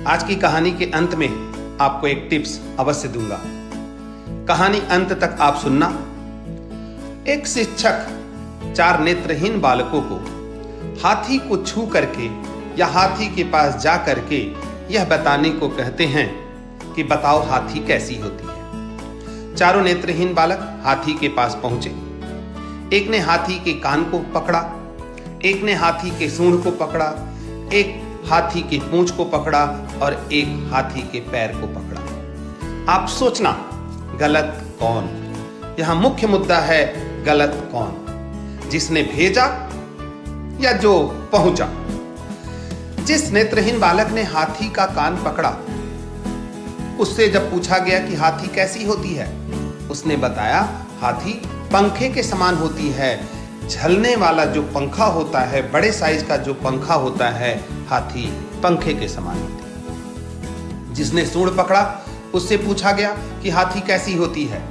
आज की कहानी के अंत में आपको एक टिप्स अवश्य दूंगा। कहानी अंत तक आप सुनना। एक शिक्षक 4 नेत्रहीन बालकों को हाथी को छू करके या हाथी के पास जा करके यह बताने को कहते हैं कि बताओ हाथी कैसी होती है। चारों नेत्रहीन बालक हाथी के पास पहुंचे। एक ने हाथी के कान को पकड़ा, एक ने हाथी के सूंड को पकड़ा, एक हाथी की पूंछ को पकड़ा और एक हाथी के पैर को पकड़ा। आप सोचना गलत कौन? यहां मुख्य मुद्दा है गलत कौन, जिसने भेजा या जो पहुंचा। जिस नेत्रहीन बालक ने हाथी का कान पकड़ा, उससे जब पूछा गया कि हाथी कैसी होती है, उसने बताया हाथी पंखे के समान होती है। झलने वाला जो पंखा होता है, बड़े साइज का जो पंखा होता है, हाथी पंखे के समान होती है। जिसने सूंड पकड़ा, उससे पूछा गया कि हाथी कैसी होती है,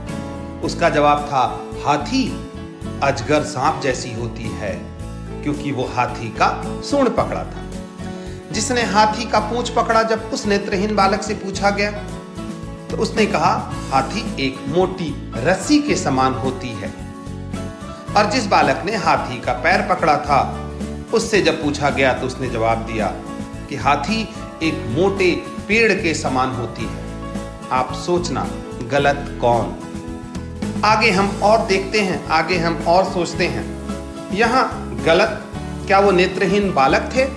उसका जवाब था हाथी अजगर सांप जैसी होती है, क्योंकि वो हाथी का सूंड पकड़ा था। जिसने हाथी का पूंछ पकड़ा, जब उस नेत्रहीन बालक से पूछा गया तो उसने कहा हाथी एक मोटी रस्सी के समान होती है। और जिस बालक ने हाथी का पैर पकड़ा था, उससे जब पूछा गया तो उसने जवाब दिया कि हाथी एक मोटे पेड़ के समान होती है। आप सोचना गलत कौन? आगे हम और देखते हैं, आगे हम और सोचते हैं। यहां गलत क्या वो नेत्रहीन बालक थे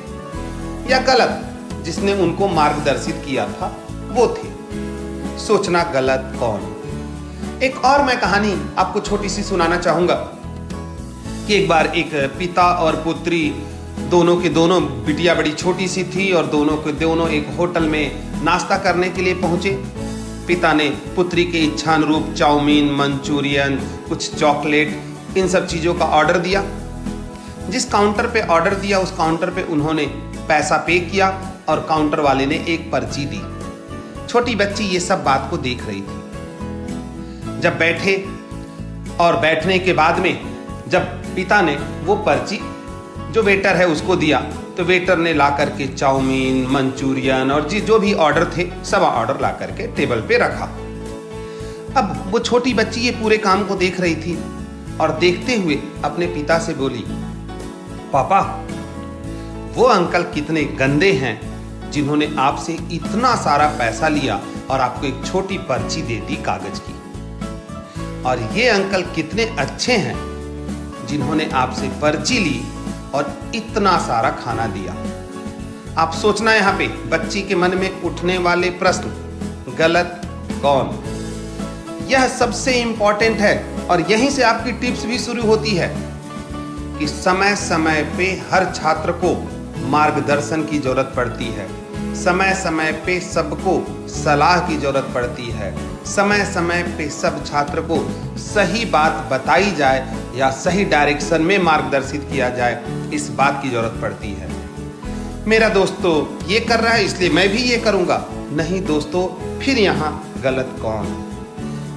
या गलत जिसने उनको मार्गदर्शित किया था वो थे? सोचना गलत कौन। एक और मैं कहानी आपको छोटी सी सुनाना चाहूंगा कि एक बार एक पिता और पुत्री दोनों के दोनों, बिटिया बड़ी छोटी सी थी और दोनों के दोनों एक होटल में नाश्ता करने के लिए पहुंचे। पिता ने पुत्री के इच्छा अनुरूप चाउमीन, मंचूरियन, कुछ चॉकलेट, इन सब चीज़ों का ऑर्डर दिया। जिस काउंटर पे ऑर्डर दिया, उस काउंटर पे उन्होंने पैसा पे किया और काउंटर वाले ने एक पर्ची दी। छोटी बच्ची ये सब बात को देख रही थी। जब बैठे और बैठने के बाद में जब पिता ने वो पर्ची जो वेटर है उसको दिया, तो वेटर ने ला करके चाउमीन, मंचूरियन और जो भी ऑर्डर थे सब ऑर्डर ला करके टेबल पे रखा। अब वो छोटी बच्ची ये पूरे काम को देख रही थी और देखते हुए अपने पिता से बोली, पापा वो अंकल कितने गंदे हैं जिन्होंने आपसे इतना सारा पैसा लिया और आपको एक छोटी पर्ची दे दी कागज की, और ये अंकल कितने अच्छे हैं जिन्होंने आपसे पर्ची ली और इतना सारा खाना दिया। आप सोचना यहाँ पे बच्ची के मन में उठने वाले प्रश्न गलत कौन। यह सबसे इंपॉर्टेंट है और यहीं से आपकी टिप्स भी शुरू होती है कि समय समय पे हर छात्र को मार्गदर्शन की जरूरत पड़ती है। समय समय पे सबको सलाह की जरूरत पड़ती है। समय समय पे सब छात्र को सही बात बताई जाए या सही डायरेक्शन में मार्गदर्शित किया जाए, इस बात की जरूरत पड़ती है। मेरा दोस्त तो ये कर रहा है इसलिए मैं भी ये करूँगा, नहीं दोस्तों, फिर यहाँ गलत कौन?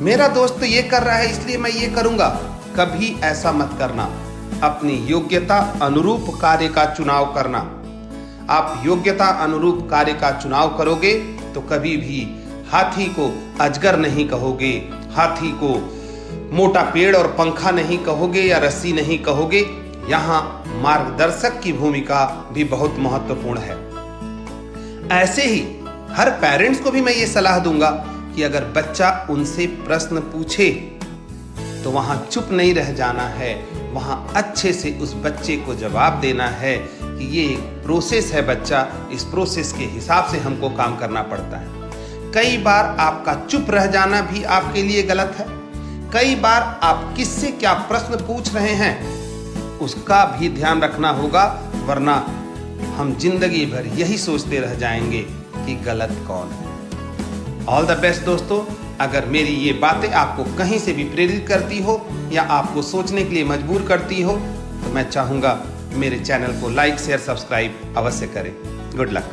मेरा दोस्त तो ये कर रहा है इसलिए मैं ये करूँगा, कभी ऐसा मत करना। अपनी योग्यता अनुरूप कार्य का चुनाव करना। आप योग्यता अनुरूप कार्य का चुनाव करोगे तो कभी भी हाथी को अजगर नहीं कहोगे, हाथी को मोटा पेड़ और पंखा नहीं कहोगे या रस्सी नहीं कहोगे। यहाँ मार्गदर्शक की भूमिका भी बहुत महत्वपूर्ण है। ऐसे ही हर पेरेंट्स को भी मैं ये सलाह दूंगा कि अगर बच्चा उनसे प्रश्न पूछे तो वहां चुप नहीं रह जाना है, वहां अच्छे से उस बच्चे को जवाब देना है कि ये एक प्रोसेस है बच्चा, इस प्रोसेस के हिसाब से हमको काम करना पड़ता है। कई बार आपका चुप रह जाना भी आपके लिए गलत है। कई बार आप किससे क्या प्रश्न पूछ रहे हैं उसका भी ध्यान रखना होगा, वरना हम जिंदगी भर यही सोचते रह जाएंगे कि गलत कौन है। ऑल द बेस्ट दोस्तों। अगर मेरी ये बातें आपको कहीं से भी प्रेरित करती हो या आपको सोचने के लिए मजबूर करती हो तो मैं चाहूँगा मेरे चैनल को लाइक, शेयर, सब्सक्राइब अवश्य करें। Good luck.